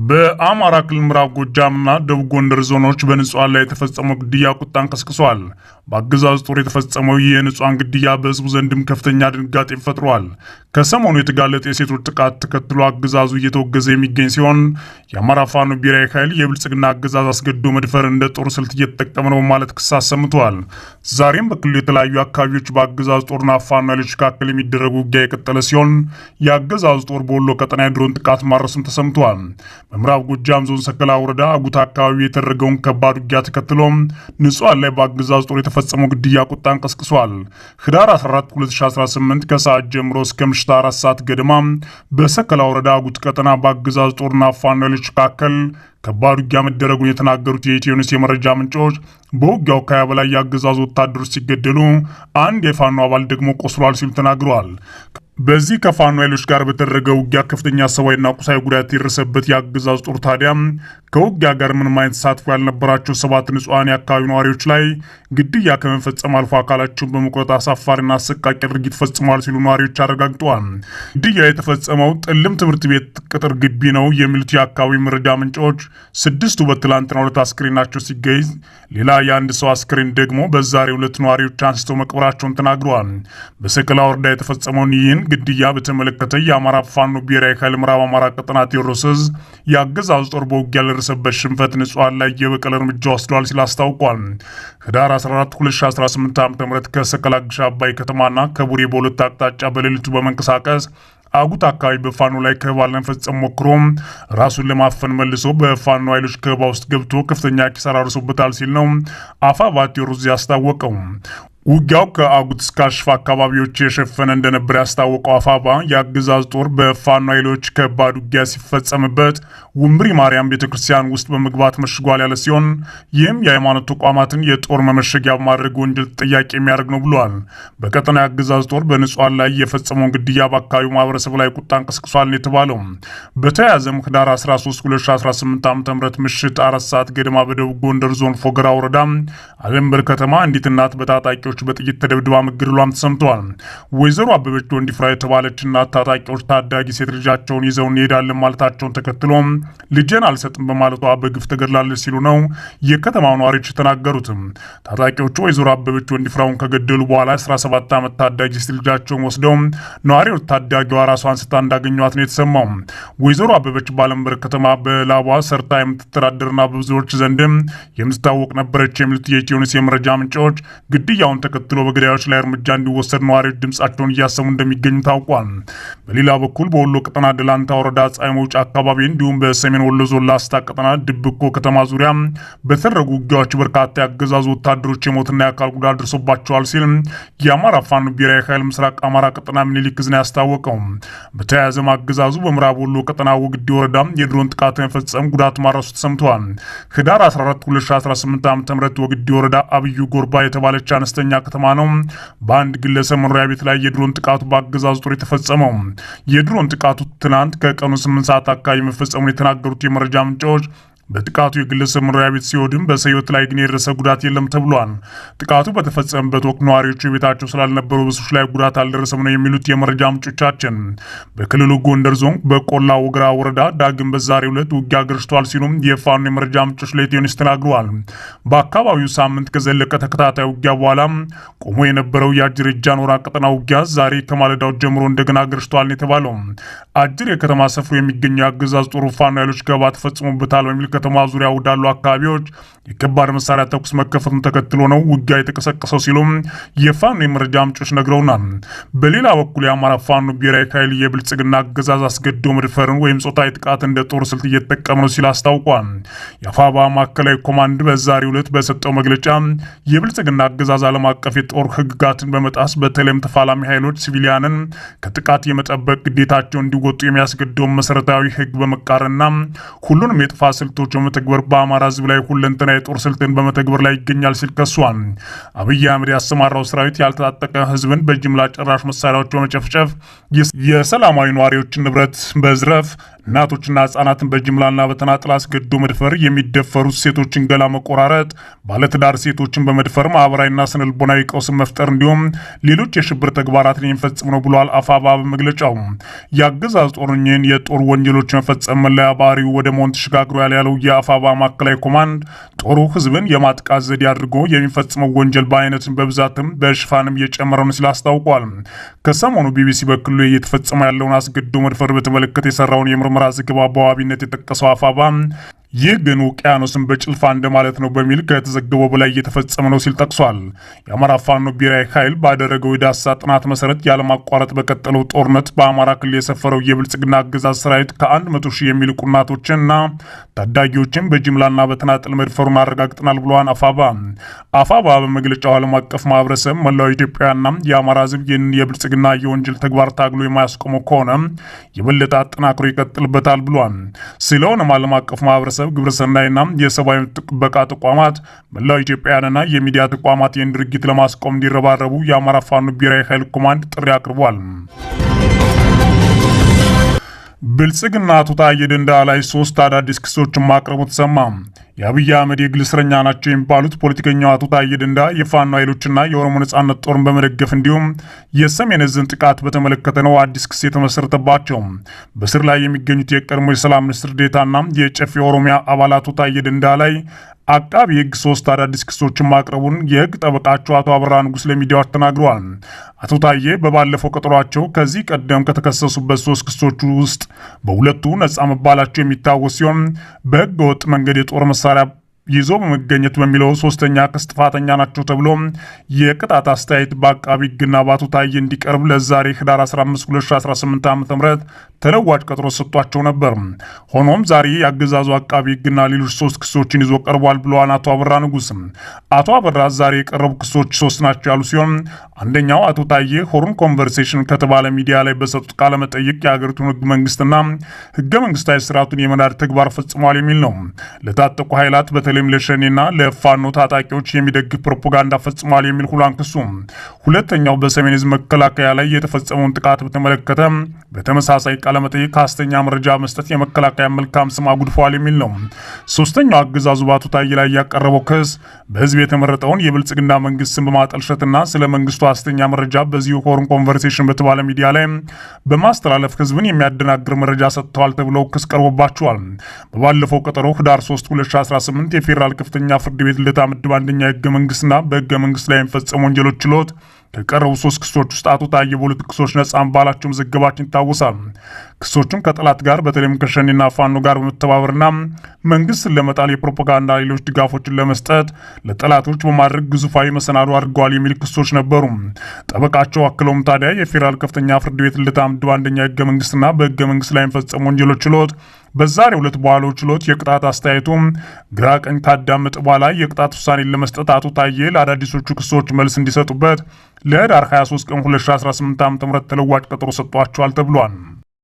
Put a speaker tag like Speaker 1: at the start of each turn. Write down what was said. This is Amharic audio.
Speaker 1: በአማራ ክልል ምዕራብ ጎጃምና ደቡብ ጎንደር ዞኖች በንጹሃን ላይ የተፈጸመው ግድያ ቁጣን ቀስቅሷል። በአገዛዙ ጦር የተፈጸመው ይህ የንጹሃን ግድያ በህዝቡ ዘንድም ከፍተኛ ድንጋጤ ፈጥሯል። ከሰሞኑ የተጋለጠ የሴቶች ጥቃት ተከትሎ አገዛዙ እየተወገዘ የሚገኝ ሲሆን የአማራ ፋኖ ብሔራዊ ኃይል የብልጽግና አገዛዝ አስገድዶ መድፈር እንደ ጦር ስልት እየተጠቀመ ነው በማለት ክስ አሰምቷል። ዛሬም በክልሉ የተለያዩ አካባቢዎች በአገዛዙ ጦርና ፋኖ ኃይሎች መካከል የሚደረጉ ውጊያ የቀጠለ ሲሆን የአገዛዙ ጦር በወሎ ቀጠና የድሮን ጥቃት ማድረሱም ተሰምቷል። በምዕራብ ጎጃም ዞን ሰከላ ወረዳ አጉታ አካባቢ የተደረገውን ከባድ ውጊያ ተከትሎ ንጹሃን ላይ በአገዛዙ ጦር የተፈጸመው ግድያ ቁጣን ቀስቅሷል። ህዳር 14 2018 ከሰዓት ጀምሮ እስከ ምሽት 4 ሰዓት ገደማ በሰከላ ወረዳ አጉት ቀጠና በአገዛዙ ጦርና ፋኖ ኃይሎች መካከል ከባድ ውጊያ መደረጉን የተናገሩት የኢትዮኒውስ የመረጃ ምንጮች በውጊያው ከ20 በላይ የአገዛዙ ወታደሮች ሲገደሉ አንድ የፋኖ አባል ደግሞ ቆስሏል ሲሉ ተናግረዋል። በዚህ ከፋኖ ኃይሎች ጋር በተደረገ ውጊያ ከፍተኛ ሰብአዊና ቁሳዊ ጉዳት የደረሰበት የአገዛዙ ጦር ታዲያ ከውጊያ ጋር ምንም አይነት ተሳትፎ ያልነበራቸው 7 ንጹሃን የአካባቢ ነዋሪዎች ላይ ግድያ ከመፈጸም አልፎ አካላቸውን በመቁረጥ አሳፋሪና አሰቃቂ ድርጊት ፈጽመዋል ሲሉ ነዋሪዎች አረጋግጠዋል። ግድያ የተፈጸመው ጥልም ትምህርት ቤት ቅጥር ግቢ ነው የሚሉት የአካባቢ መረጃ ምንጮች 6ቱ በትላንትናው ዕለት አስክሬናቸው ሲገኝ ሌላ የአንድ ሰው አስክሬን ደግሞ በዛሬው ዕለት ነዋሪዎች አንስተው መቅበራቸውን ተናግረዋል። በሰከላ ወረዳ የተፈጸመውን ይህን ግድያ በተመለከተ የአማራ ፋኖ ብሔራዊ ኃይል ምዕራብ አማራ ቀጠና ቴዎድሮስ ዕዝ የአገዛዙ ጦር በውጊያ ለደረሰበት ሽንፈት ንጹሃን ላይ የበቀል እርምጃ ወስዷል ሲል አስታውቋል። ህዳር 14 2018 ዓ.ም ከሰከላ ግሻ አባይ ከተማና ከቡሬ በሁለት አቅጣጫ በሌሊቱ በመንቀሳቀስ አጉት አካባቢ በፋኖ ላይ ከበባ ለመፈጸም ሞክሮ ራሱን ለማፈን መልሶ በፋኖ ኃይሎች ከበባ ውስጥ ገብቶ ከፍተኛ ኪሳራ ደርሶበታል ሲል ነው አፋባ ቴዎድሮስ ያስታወቀው። ውጊያው ከአጉት እስከ አሽፋ አካባቢዎች የሸፈነ እንደነበር ያስታወቀው አፋባ የአገዛዝ ጦር በፋኖ ኃይሎች ከባድ ውጊያ ሲፈጸምበት ውምብሪ ማርያም ቤተክርስቲያን ውስጥ በመግባት መሽጓል ያለ ሲሆን ይህም የሃይማኖት ተቋማትን የጦር መመሸጊያ በማድረግ ወንጀል ተጠያቂ የሚያደርግ ነው ብሏል። በቀጠና የአገዛዝ ጦር በንጹሃን ላይ የፈጸመውን ግድያ በአካባቢው ማህበረሰብ ላይ ቁጣን ቀስቅሷል የተባለው። በተያያዘም ህዳር 13 2018 ዓ.ም ምሽት 4 ሰዓት ገደማ በደቡብ ጎንደር ዞን ፎገራ ወረዳ አለምበር ከተማ አንዲት እናት በታጣቂዎች በጥይት ተደብድባ መገደሏም ተሰምተዋል። ወይዘሮ አበበች ወንዲፍራ የተባለች እናት ታጣቂዎች ታዳጊ ሴት ልጃቸውን ይዘው እንሄዳለን ማለታቸውን ተከትሎ ልጄን አልሰጥም በማለቷ በግፍ ተገድላለች ሲሉ ነው የከተማው ነዋሪዎች የተናገሩት። ታጣቂዎቹ ወይዘሮ አበበች ወንዲፍራውን ከገደሉ በኋላ 17 ዓመት ታዳጊ ሴት ልጃቸውን ወስደው ነዋሪዎች ታዳጊዋ ራሷን ስታ እንዳገኟት ነው የተሰማው። ወይዘሮ አበበች ባለምበር ከተማ በላቧ ሰርታ የምትተዳደርና በብዙዎች ዘንድም የምትታወቅ ነበረች የሚሉት የኢትዮኒውስ የመረጃ ምንጮች ግድያውን ተከትሎ በገዳዮች ላይ እርምጃ እንዲወሰድ ነዋሪዎች ድምጻቸውን እያሰሙ እንደሚገኙ ታውቋል። በሌላ በኩል በወሎ ቀጠና ደላንታ ወረዳ ፀሐይ መውጫ አካባቢ እንዲሁም በሰሜን ወሎ ዞን ላስታ ቀጠና ድብኮ ከተማ ዙሪያ በተደረጉ ውጊያዎች በርካታ ያገዛዙ ወታደሮች የሞትና የአካል ጉዳት ደርሶባቸዋል ሲል የአማራ ፋኖ ብሔራዊ ኃይል ምስራቅ አማራ ቀጠና ምኒልክ ዕዝ ነው ያስታወቀው። በተያያዘም አገዛዙ በምዕራብ ወሎ ቀጠና ወግዲ ወረዳ የድሮን ጥቃት መፈጸም ጉዳት ማድረሱ ተሰምተዋል። ህዳር 14 2018 ዓ.ም ወግዲ ወረዳ አብዩ ጎርባ የተባለች አነስተኛ ከተማ ነው በአንድ ግለሰብ መኖሪያ ቤት ላይ የድሮን ጥቃቱ በአገዛዙ ጦር የተፈጸመው። የድሮን ጥቃቱ ትናንት ከቀኑ 8 ሰዓት አካባቢ መፈጸሙን የተናገሩት የመረጃ ምንጮች በጥቃቱ የግለሰብ መኖሪያ ቤት ሲወድም በሰው ሕይወት ላይ ግን የደረሰ ጉዳት የለም ተብሏል። ጥቃቱ በተፈጸመበት ወቅት ነዋሪዎቹ ቤታቸው ስላልነበሩ በሰዎች ላይ ጉዳት አልደረሰም ነው የሚሉት የመረጃ ምንጮቻችን። በክልሉ ጎንደር ዞን በቆላ ወግራ ወረዳ ዳግም በዛሬው ዕለት ውጊያ ገርሽቷል ሲሉም የፋኖ የመረጃ ምንጮች ለኢትዮኒውስ ተናግረዋል። በአካባቢው ሳምንት ከዘለቀ ተከታታይ ውጊያ በኋላ ቆሞ የነበረው የአጅር ጃኖራ ቀጠና ውጊያ ዛሬ ከማለዳው ጀምሮ እንደገና ገርሽቷል የተባለው አጅር የከተማ ሰፍሮ የሚገኘው የአገዛዝ ጦር ፋኖ ኃይሎች ገባ ተፈጽሞበታል በሚል ከተማ ዙሪያ ወዳሉ አካባቢዎች የከባድ መሳሪያ ተኩስ መከፈቱን ተከትሎ ነው ውጊያ የተቀሰቀሰው ሲሉም የፋኖ የመረጃ ምንጮች ነግረውናል። በሌላ በኩል የአማራ ፋኖ ብሔራዊ ኃይል የብልጽግና አገዛዝ አስገድዶ መድፈርን ወይም ጾታዊ ጥቃት እንደ ጦር ስልት እየተጠቀመ ነው ሲል አስታውቋል። የአፋባ ማዕከላዊ ኮማንድ በዛሬው ዕለት በሰጠው መግለጫ የብልጽግና አገዛዝ ዓለም አቀፍ የጦር ህግጋትን በመጣስ በተለይም ተፋላሚ ኃይሎች ሲቪሊያንን ከጥቃት የመጠበቅ ግዴታቸውን እንዲወጡ የሚያስገድደውን መሰረታዊ ህግ በመቃረንና ሁሉንም የጥፋት ስልቶች በመተግበር በአማራ ህዝብ ላይ ሁለንተና የጦር ስልትን በመተግበር ላይ ይገኛል ሲል ከሷል። አብይ አህመድ ያሰማራው ሰራዊት ያልተጣጠቀ ህዝብን በጅምላ ጨራሽ መሳሪያዎች በመጨፍጨፍ የሰላማዊ ነዋሪዎችን ንብረት በዝረፍ እናቶችና ህጻናትን በጅምላና በተናጥል አስገድዶ መድፈር፣ የሚደፈሩት ሴቶችን ገላ መቆራረጥ፣ ባለትዳር ሴቶችን በመድፈር ማህበራዊና ስነልቦናዊ ቀውስን መፍጠር እንዲሁም ሌሎች የሽብር ተግባራትን የሚፈጽም ነው ብሏል። አፋባ በመግለጫው የአገዛዝ ጦርኝን የጦር ወንጀሎች መፈጸም መለያ ባህሪው ወደ መሆን ተሸጋግሯል ያለው የአፋባ ማዕከላዊ ኮማንድ ጦሩ ህዝብን የማጥቃት ዘዴ አድርጎ የሚፈጽመው ወንጀል በአይነትን በብዛትም በሽፋንም እየጨመረ ነው ሲል አስታውቋል። ከሰሞኑ ቢቢሲ በክልሉ እየተፈጸመ ያለውን አስገድዶ መድፈር በተመለከተ የሰራውን የምርመራ ዘገባ በዋቢነት የጠቀሰው አፋባ ይህ ግን ውቅያኖስን በጭልፋ እንደማለት ነው በሚል ከተዘገበው በላይ እየተፈጸመ ነው ሲል ጠቅሷል። የአማራ ፋኖ ብሔራዊ ኃይል ባደረገው የዳሰሳ ጥናት መሰረት ያለማቋረጥ በቀጠለው ጦርነት በአማራ ክልል የሰፈረው የብልጽግና አገዛዝ ሰራዊት ከ100 ሺህ የሚልቁ እናቶችንና ታዳጊዎችን በጅምላና በተናጠል መድፈሩን አረጋግጠናል ብለዋል። አፋባ በመግለጫው ዓለም አቀፍ ማህበረሰብ መላው ኢትዮጵያና የአማራ ህዝብ ይህንን የብልጽግና የወንጀል ተግባር ታግሎ የማያስቆመው ከሆነ የበለጠ አጠናክሮ ይቀጥልበታል ብሏል። ስለሆነም ዓለም አቀፍ ማህበረሰብ ግብረሰናይና የሰብአዊ ጥበቃ ተቋማት መላው ኢትዮጵያውያንና የሚዲያ ተቋማት ይህን ድርጊት ለማስቆም እንዲረባረቡ የአማራ ፋኖ ብሔራዊ ኃይል ኮማንድ ጥሪ አቅርቧል። ብልጽግና አቶ ታዬ ደንደዓ ላይ 3 አዳዲስ ክሶችን ማቅረቡ ተሰማ። የአብይ አህመድ የግል እስረኛ ናቸው የሚባሉት ፖለቲከኛው አቶ ታዬ ደንደዓ የፋኖ ኃይሎችና የኦሮሞ ነጻነት ጦርን በመደገፍ እንዲሁም የሰሜን ዕዝን ጥቃት በተመለከተ ነው አዲስ ክስ የተመሰረተባቸው። በስር ላይ የሚገኙት የቀድሞ የሰላም ሚኒስትር ዴታና የጨፌ ኦሮሚያ አባል አቶ ታዬ ደንደዓ ላይ አቃቢ ሕግ 3 አዳዲስ ክሶችን ማቅረቡን የሕግ ጠበቃቸው አቶ አበራ ንጉስ ለሚዲያዎች ተናግረዋል። አቶ ታዬ በባለፈው ቀጠሯቸው ከዚህ ቀደም ከተከሰሱበት 3 ክሶች ውስጥ በሁለቱ ነጻ መባላቸው የሚታወስ ሲሆን በሕገ ወጥ መንገድ የጦር መሳሪያ ይዞ በመገኘት በሚለው 3ኛ ክስ ጥፋተኛ ናቸው ተብሎ የቅጣት አስተያየት በአቃቢ ሕግና በአቶ ታዬ እንዲቀርብ ለዛሬ ህዳር 15 2018 ዓ.ም ተለዋጭ ቀጠሮ ሰጥቷቸው ነበር። ሆኖም ዛሬ የአገዛዙ አቃቢ ሕግና ሌሎች 3 ክሶችን ይዞ ቀርቧል ብለዋል አቶ አበራ ንጉስ። አቶ አበራ ዛሬ የቀረቡ ክሶች 3 ናቸው ያሉ ሲሆን አንደኛው አቶ ታዬ ሆርን ኮንቨርሴሽን ከተባለ ሚዲያ ላይ በሰጡት ቃለ መጠይቅ የሀገሪቱን ህገ መንግስትና ህገ መንግስታዊ ስርዓቱን የመናድ ተግባር ፈጽሟል የሚል ነው። ለታጠቁ ኃይላት በተለይም ለሸኔና ለፋኖ ታጣቂዎች የሚደግፍ ፕሮፓጋንዳ ፈጽሟል የሚል ሁሏን ክሱ። ሁለተኛው በሰሜን ዕዝ መከላከያ ላይ የተፈጸመውን ጥቃት በተመለከተ በተመሳሳይ ቃለ መጠይቅ ሐሰተኛ መረጃ መስጠት የመከላከያ መልካም ስም አጉድፈዋል የሚል ነው። ሶስተኛው አገዛዙ በአቶ ታዬ ላይ ያቀረበው ክስ በህዝብ የተመረጠውን የብልጽግና መንግስት ስም በማጠልሸትና ስለ መንግስቱ ሐሰተኛ መረጃ በዚሁ ሆርን ኮንቨርሴሽን በተባለ ሚዲያ ላይ በማስተላለፍ ህዝብን የሚያደናግር መረጃ ሰጥተዋል ተብለው ክስ ቀርቦባቸዋል። በባለፈው ቀጠሮ ህዳር 3 2018 የፌዴራል ከፍተኛ ፍርድ ቤት ልደታ ምድብ አንደኛ የህገ መንግስትና በህገ መንግስት ላይ የሚፈጸሙ ወንጀሎች ችሎት ከቀረቡ 3 ክሶች ውስጥ አቶ ታዬ በሁለት ክሶች ነጻ መባላቸውን ዘገባችን ይታወሳል። ክሶቹም ከጠላት ጋር በተለይም ከሸኔና ፋኖ ጋር በመተባበርና መንግስትን ለመጣል የፕሮፓጋንዳ ሌሎች ድጋፎችን ለመስጠት ለጠላቶች በማድረግ ግዙፋዊ መሰናዶ አድርገዋል የሚል ክሶች ነበሩ። ጠበቃቸው አክለውም ታዲያ የፌዴራል ከፍተኛ ፍርድ ቤት ልደታ ምድብ አንደኛ የህገ መንግስትና በህገ መንግስት ላይ የሚፈጸሙ ወንጀሎች ችሎት በዛሬው ዕለት በዋለው ችሎት የቅጣት አስተያየቱ ግራ ቀኝ ካዳመጠ በኋላ የቅጣት ውሳኔን ለመስጠት አቶ ታዬ ለአዳዲሶቹ ክሶች መልስ እንዲሰጡበት ለህዳር 23 ቀን 2018 ዓ.ም ተለዋጭ ቀጠሮ ሰጥቷቸዋል ተብሏል።